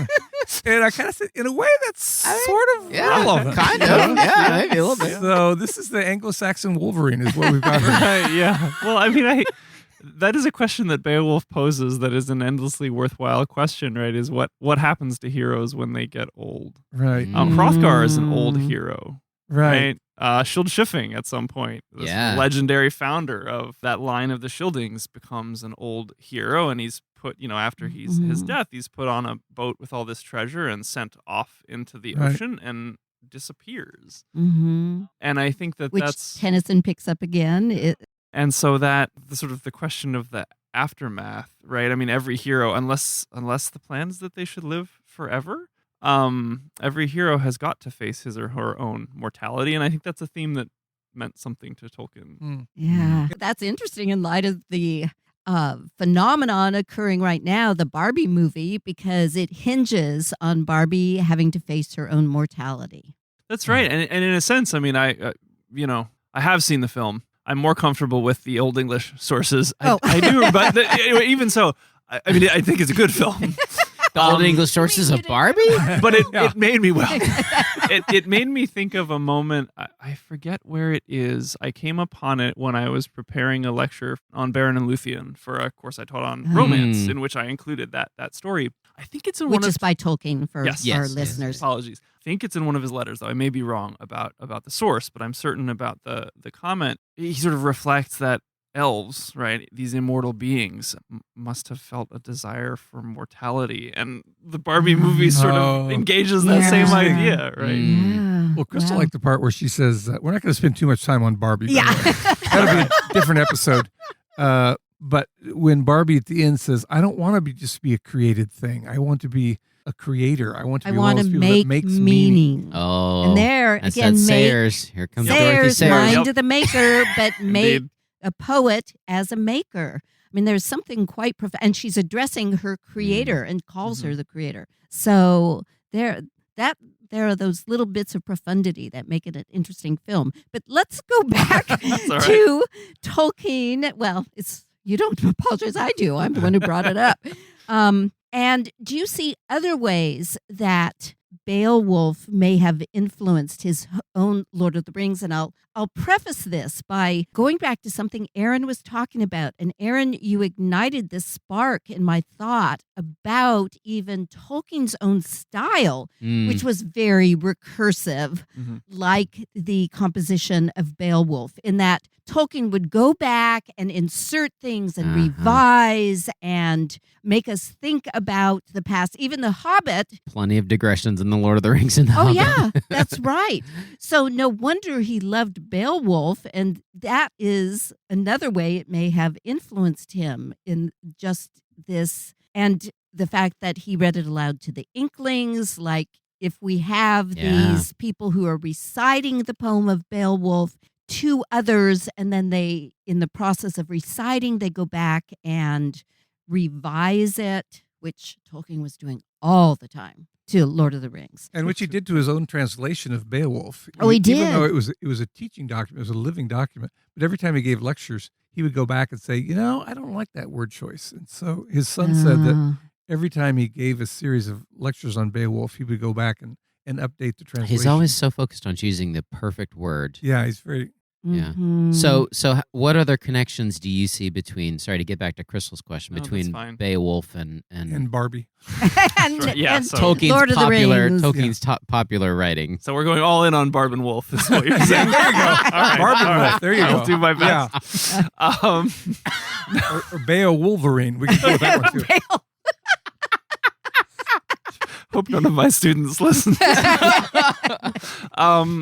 B: and I kind of said, in a way, that's sort of relevant.
D: kind of. Yeah, maybe a little bit.
B: So this is the Anglo-Saxon Wolverine is what we've got here.
C: Right, yeah. Well, I mean, that is a question that Beowulf poses that is an endlessly worthwhile question, right? Is what happens to heroes when they get old?
B: Right.
C: Hrothgar is an old hero.
B: Right.
C: Skjold at some point, this legendary founder of that line of the Scyldings, becomes an old hero, and he's put, after his death, he's put on a boat with all this treasure and sent off into the ocean and disappears.
A: Mm-hmm.
C: And I think
A: Which
C: that's
A: Tennyson picks up again.
C: and so that the sort of the question of the aftermath, right? I mean, every hero, unless the plan is that they should live forever. Every hero has got to face his or her own mortality, and I think that's a theme that meant something to Tolkien.
A: Yeah, that's interesting in light of the phenomenon occurring right now, the Barbie movie, because it hinges on Barbie having to face her own mortality.
C: That's right, and in a sense, I mean, I have seen the film. I'm more comfortable with the Old English sources. I do, but even so, I mean, I think it's a good film.
D: The Old English sources of Barbie?
C: But it made me, it made me think of a moment, I forget where it is. I came upon it when I was preparing a lecture on Beren and Luthien for a course I taught on romance, in which I included that story. I think it's in
A: Which is by Tolkien for
C: Yes.
A: our
C: Yes.
A: listeners.
C: Apologies. I think it's in one of his letters, though. I may be wrong about the source, but I'm certain about the comment. He sort of reflects that elves, right, these immortal beings, must have felt a desire for mortality, and the Barbie movie sort of engages that same idea, right?
A: Yeah.
B: Well, Crystal
A: Wow.
B: liked the part where she says, we're not going to spend too much time on Barbie. by the way. That'll be a different episode. But when Barbie at the end says, I don't want to just be a created thing. I want to be a creator. I want to be one of those people that makes meaning.
D: Oh.
A: And there,
D: that's
A: again,
D: that Sayers. Here comes Dorothy
A: Sayers,
D: Sayers.
A: mind of the maker, but make
C: Indeed.
A: a poet as a maker. I mean, there's something quite profound. And she's addressing her creator and calls her the creator. So there are those little bits of profundity that make it an interesting film. But let's go back to Tolkien. Well, you don't apologize. I do. I'm the one who brought it up. And do you see other ways that Beowulf may have influenced his own Lord of the Rings? And I'll preface this by going back to something Aaron was talking about. And Aaron, you ignited this spark in my thought about even Tolkien's own style, which was very recursive, like the composition of Beowulf, in that Tolkien would go back and insert things and revise and make us think about the past. Even The Hobbit.
D: Plenty of digressions in The Lord of the Rings and The Hobbit.
A: Yeah, that's right. So no wonder he loved Beowulf, and that is another way it may have influenced him in just this, and the fact that he read it aloud to the Inklings. Like, if we have these people who are reciting the poem of Beowulf to others, and then they, in the process of reciting, they go back and revise it, which Tolkien was doing all the time to Lord of the Rings.
B: And which he did to his own translation of Beowulf.
A: Oh, he did.
B: Even though it was a teaching document, it was a living document. But every time he gave lectures, he would go back and say, I don't like that word choice. And so his son said that every time he gave a series of lectures on Beowulf, he would go back and update the translation.
D: He's always so focused on choosing the perfect word.
B: Yeah, he's very...
D: Yeah.
A: Mhm.
D: So what other connections do you see between, sorry to get back to Crystal's question,
C: No, that's
D: between
C: fine.
D: Beowulf and
B: And Barbie.
A: and,
C: Yeah,
A: and
C: so-
A: Lord of the Rings.
D: Tolkien's top popular writing?
C: So we're going all in on Barb and Wolf. Is what you're saying.
B: There you go.
C: All right,
B: Barb and
C: all
B: Wolf.
C: right.
B: There you
C: I'll
B: go.
C: do my best.
B: Or Beo Wolverine. We can go with that one too.
C: Hope none of my students listen.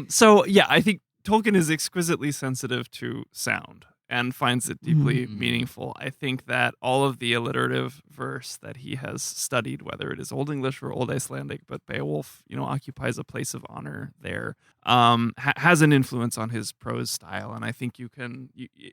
C: So yeah, I think Tolkien is exquisitely sensitive to sound and finds it deeply meaningful. I think that all of the alliterative verse that he has studied, whether it is Old English or Old Icelandic, but Beowulf, occupies a place of honor there, has an influence on his prose style. And I think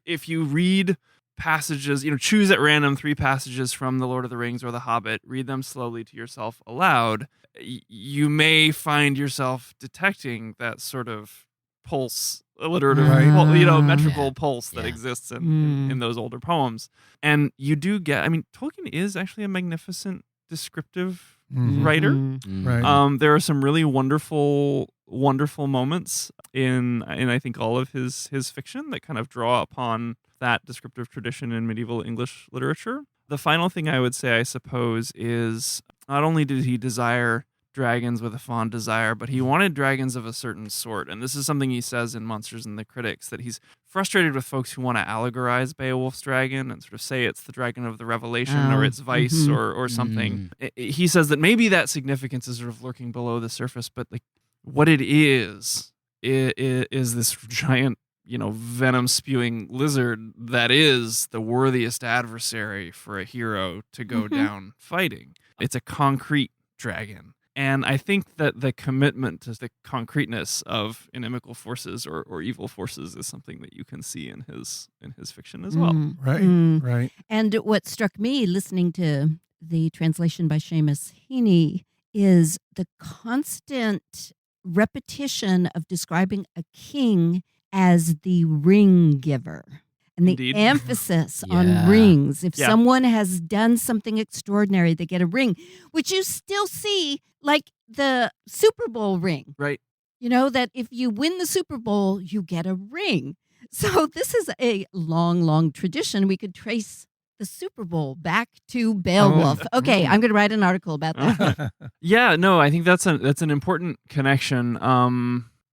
C: if you read passages, choose at random 3 passages from The Lord of the Rings or The Hobbit, read them slowly to yourself aloud, you may find yourself detecting that sort of pulse, alliterative,
B: Right.
C: metrical pulse that exists in those older poems. And you do get, Tolkien is actually a magnificent descriptive writer.
B: Right.
C: There are some really wonderful moments in I think all of his fiction that kind of draw upon that descriptive tradition in medieval English literature. The final thing I would say, I suppose, is not only did he desire dragons with a fond desire, but he wanted dragons of a certain sort. And this is something he says in Monsters and the Critics, that he's frustrated with folks who want to allegorize Beowulf's dragon and sort of say it's the dragon of the Revelation or it's Vice or something. He says that maybe that significance is sort of lurking below the surface, but like what it is this giant, venom spewing lizard that is the worthiest adversary for a hero to go down fighting. It's a concrete dragon. And I think that the commitment to the concreteness of inimical forces or evil forces is something that you can see in his fiction as well.
B: Right.
A: And what struck me listening to the translation by Seamus Heaney is the constant repetition of describing a king as the ring giver. And the
C: Indeed.
A: emphasis on rings. If
C: Yeah.
A: someone has done something extraordinary, they get a ring, which you still see like the Super Bowl ring.
C: Right.
A: That if you win the Super Bowl, you get a ring. So this is a long, long tradition. We could trace the Super Bowl back to Beowulf. Okay, I'm going to write an article about that.
C: Yeah, no, I think that's an important connection.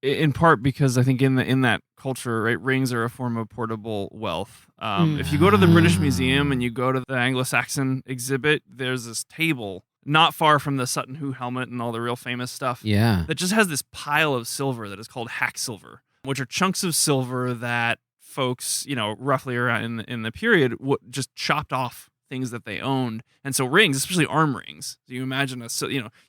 C: In part because I think in that culture, right, rings are a form of portable wealth. If you go to the British Museum and you go to the Anglo-Saxon exhibit, there's this table not far from the Sutton Hoo helmet and all the real famous stuff.
D: Yeah.
C: That just has this pile of silver that is called hack silver, which are chunks of silver that folks, roughly around in the period, just chopped off things that they owned. And so rings, especially arm rings, so you imagine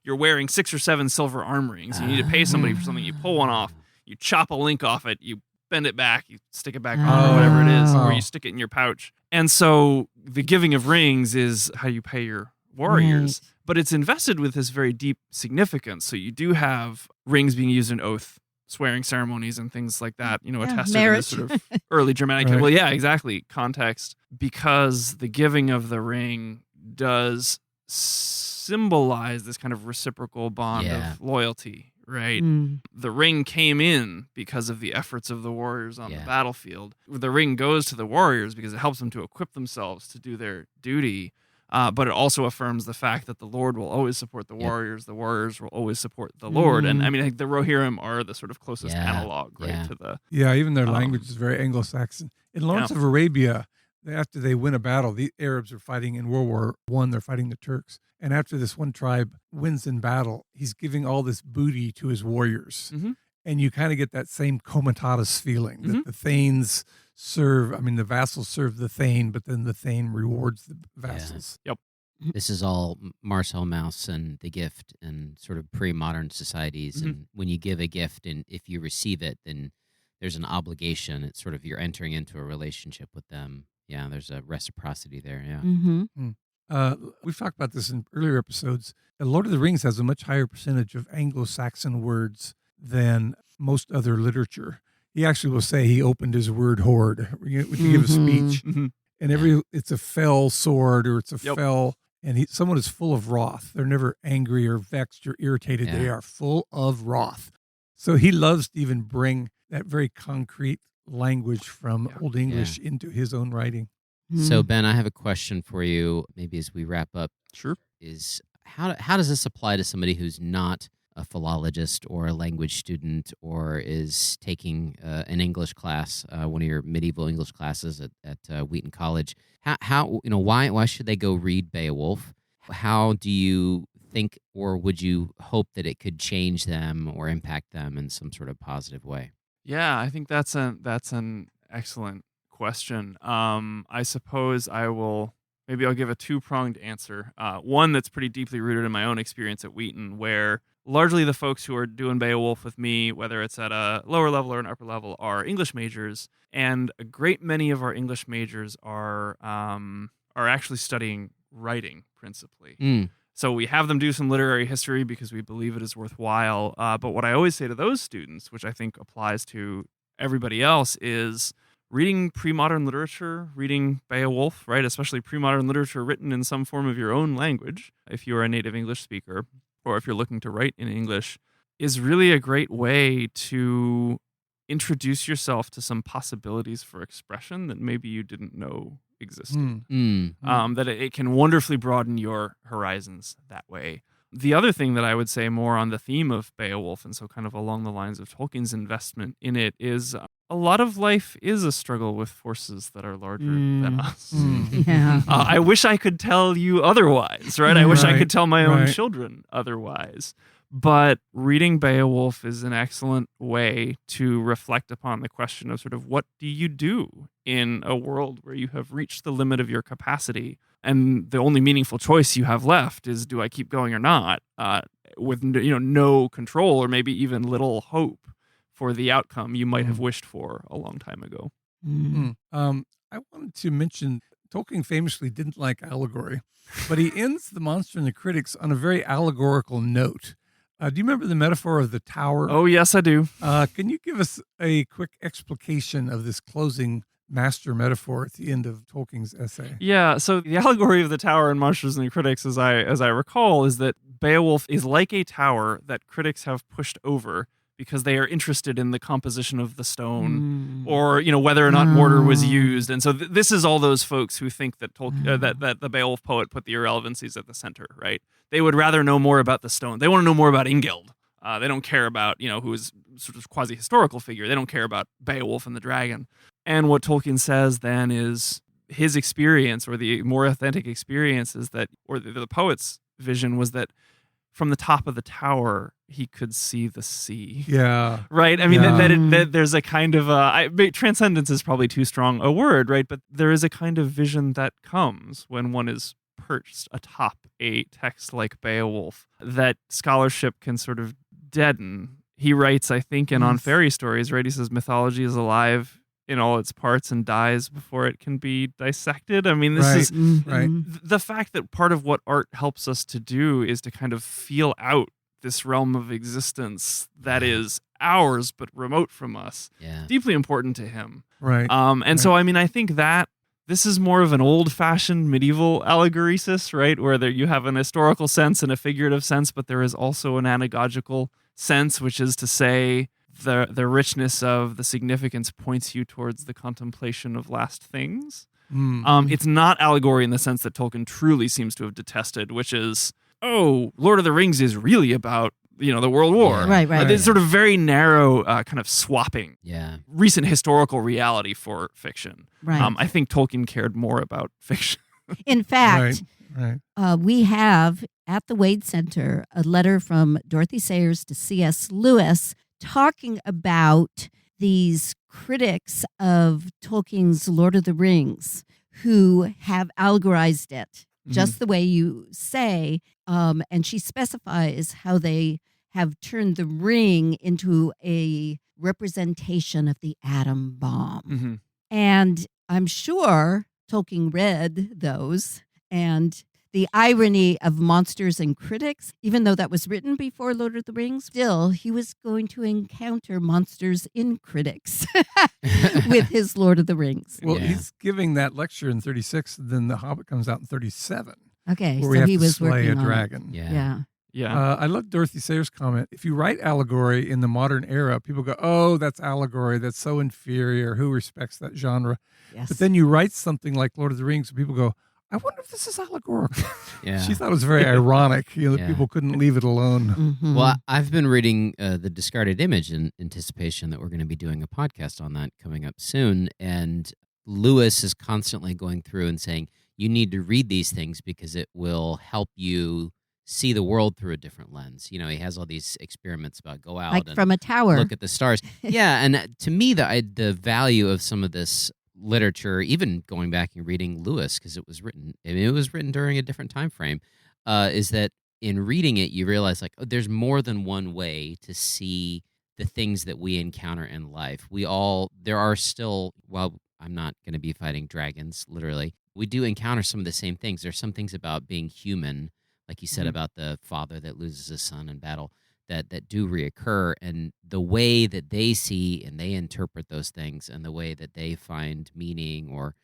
C: you're wearing 6 or 7 silver arm rings. You need to pay somebody for something. You pull one off, you chop a link off it, you bend it back, you stick it back on or whatever it is, or you stick it in your pouch. And so the giving of rings is how you pay your warriors.
A: Right.
C: But it's invested with this very deep significance. So you do have rings being used in oath swearing ceremonies and things like that, attested in
A: marriage.
C: this sort of early Germanic,
B: Right.
C: well, yeah, exactly, context, because the giving of the ring does symbolize this kind of reciprocal bond of loyalty, right? The ring came in because of the efforts of the warriors on the battlefield. The ring goes to the warriors because it helps them to equip themselves to do their duty. But it also affirms the fact that the Lord will always support the warriors. The warriors will always support the Lord. And I think the Rohirrim are the sort of closest analog, right, to the...
B: Yeah, even their language is very Anglo-Saxon. In Lawrence of Arabia, after they win a battle, the Arabs are fighting in World War I, they're fighting the Turks. And after this one tribe wins in battle, he's giving all this booty to his warriors. And you kind of get that same comitatus feeling that the thanes serve, the vassals serve the thane, but then the thane rewards the vassals.
C: Yep.
D: This is all Marcel Mauss and the gift and sort of pre-modern societies. And when you give a gift and if you receive it, then there's an obligation. It's sort of you're entering into a relationship with them. Yeah, there's a reciprocity there. Yeah.
B: We've talked about this in earlier episodes. The Lord of the Rings has a much higher percentage of Anglo-Saxon words than most other literature. He actually will say he opened his word hoard when you give a speech. And it's a fell sword or it's a fell, and someone is full of wrath. They're never angry or vexed or irritated.
D: Yeah.
B: They are full of wrath. So he loves to even bring that very concrete language from Old English into his own writing.
D: So, Ben, I have a question for you, maybe as we wrap up.
C: Sure.
D: Is how does this apply to somebody who's not a philologist or a language student or is taking an English class, one of your medieval English classes at Wheaton College? How why should they go read Beowulf? How do you think, or would you hope that it could change them or impact them in some sort of positive way?
C: Yeah, I think that's an excellent question. I suppose I'll give a two-pronged answer. One that's pretty deeply rooted in my own experience at Wheaton, where largely the folks who are doing Beowulf with me, whether it's at a lower level or an upper level, are English majors, and a great many of our English majors are actually studying writing principally. So we have them do some literary history because we believe it is worthwhile. But what I always say to those students, which I think applies to everybody else, is reading pre-modern literature, reading Beowulf, right? Especially pre-modern literature written in some form of your own language, if you're a native English speaker, or if you're looking to write in English, is really a great way to introduce yourself to some possibilities for expression that maybe you didn't know existed. That it can wonderfully broaden your horizons that way. The other thing that I would say more on the theme of Beowulf, and so kind of along the lines of Tolkien's investment in it, is a lot of life is a struggle with forces that are larger than us.
A: Yeah.
C: I wish I could tell you otherwise, right? I wish I could tell my own children otherwise. But reading Beowulf is an excellent way to reflect upon the question of sort of what do you do in a world where you have reached the limit of your capacity, and the only meaningful choice you have left is, do I keep going or not? With no control, or maybe even little hope for the outcome you might have wished for a long time ago.
B: I wanted to mention Tolkien famously didn't like allegory, but he ends The Monster and the Critics on a very allegorical note. Do you remember the metaphor of the tower?
C: Oh, yes, I do.
B: Can you give us a quick explication of this closing master metaphor at the end of Tolkien's essay?
C: Yeah, so the allegory of the tower in Monsters and the Critics, as I recall, is that Beowulf is like a tower that critics have pushed over because they are interested in the composition of the stone, or whether or not mortar was used. And so this is all those folks who think that that the Beowulf poet put the irrelevancies at the center, right? They would rather know more about the stone. They want to know more about Ingild. They don't care about who is sort of quasi-historical figure. They don't care about Beowulf and the dragon. And what Tolkien says then is his experience, or the more authentic experience, is that, or the poet's vision was that from the top of the tower, he could see the sea.
B: Yeah.
C: Right? I mean, that there's a kind of transcendence is probably too strong a word, right? But there is a kind of vision that comes when one is perched atop a text like Beowulf that scholarship can sort of deaden. He writes, I think, On Fairy Stories, right? He says mythology is alive in all its parts and dies before it can be dissected. I mean, this is the fact that part of what art helps us to do is to kind of feel out this realm of existence that is ours but remote from us. Deeply important to him.
B: Right.
C: So, I mean, I think that this is more of an old-fashioned medieval allegoresis, right? Where you have an historical sense and a figurative sense, but there is also an anagogical sense, which is to say, the richness of the significance points you towards the contemplation of last things. It's not allegory in the sense that Tolkien truly seems to have detested, which is, Lord of the Rings is really about the World War.
A: Right.
C: It's sort of very narrow kind of swapping recent historical reality for fiction.
A: Right.
C: I think Tolkien cared more about fiction.
A: In fact, we have at the Wade Center a letter from Dorothy Sayers to C.S. Lewis talking about these critics of Tolkien's Lord of the Rings who have allegorized it just the way you say. And she specifies how they have turned the ring into a representation of the atom bomb. And I'm sure Tolkien read those, and the irony of Monsters and Critics, even though that was written before Lord of the Rings, still he was going to encounter monsters in critics with his Lord of the Rings.
B: Well, he's giving that lecture in 36, then The Hobbit comes out in 37.
A: Okay,
B: where
A: so
B: we have
A: he
B: to
A: was
B: slay
A: working
B: a
A: on it.
B: dragon.
D: Yeah.
C: Yeah.
B: I love Dorothy Sayers' comment. If you write allegory in the modern era, people go, "Oh, that's allegory. That's so inferior. Who respects that genre?"
A: Yes.
B: But then you write something like Lord of the Rings, and people go, "I wonder if this is allegorical."
D: Yeah.
B: She thought it was very ironic, that
D: Yeah.
B: people couldn't leave it alone.
A: Mhm.
D: Well, I've been reading The Discarded Image in anticipation that we're going to be doing a podcast on that coming up soon. And Lewis is constantly going through and saying, you need to read these things because it will help you see the world through a different lens. He has all these experiments about go out
A: like
D: and
A: from a tower.
D: look at the stars. Yeah, and to me, the value of some of this literature, even going back and reading Lewis, because it was written during a different time frame, is that in reading it, you realize there's more than one way to see the things that we encounter in life. There are still, while I'm not going to be fighting dragons, literally, we do encounter some of the same things. There's some things about being human, like you said about the father that loses his son in battle, that do reoccur, and the way that they see and they interpret those things and the way that they find meaning or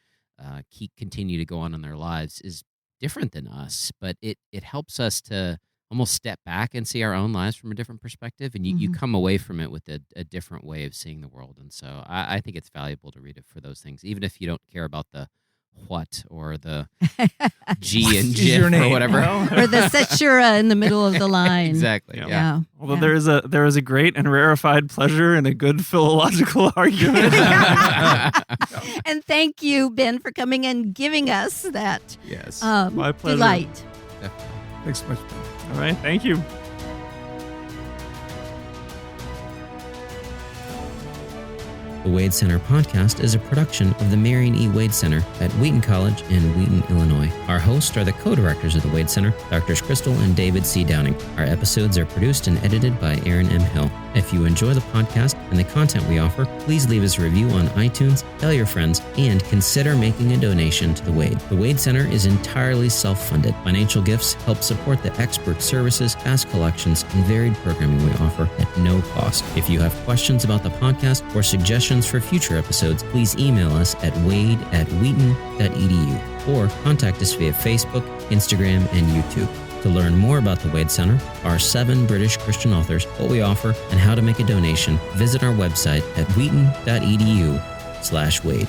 D: continue to go on in their lives is different than us, but it helps us to almost step back and see our own lives from a different perspective, and you come away from it with a different way of seeing the world. And so I think it's valuable to read it for those things, even if you don't care about the what or the G and GIF or whatever.
A: Or the Setsura in the middle of the line.
D: Exactly.
A: Yeah.
C: Although there is a great and rarefied pleasure in a good philological argument.
A: And thank you, Ben, for coming and giving us that
D: Yes.
C: My pleasure.
A: delight.
B: Thanks so much, Ben.
C: All right. Thank you.
E: The Wade Center podcast is a production of the Marion E. Wade Center at Wheaton College in Wheaton, Illinois. Our hosts are the co-directors of the Wade Center, Drs. Crystal and David C. Downing. Our episodes are produced and edited by Aaron M. Hill. If you enjoy the podcast and the content we offer, please leave us a review on iTunes, tell your friends, and consider making a donation to the Wade. The Wade Center is entirely self-funded. Financial gifts help support the expert services, past collections, and varied programming we offer at no cost. If you have questions about the podcast or suggestions for future episodes, please email us at wade@wheaton.edu or contact us via Facebook, Instagram, and YouTube. To learn more about the Wade Center, our 7 British Christian authors, what we offer, and how to make a donation, visit our website at wheaton.edu/Wade.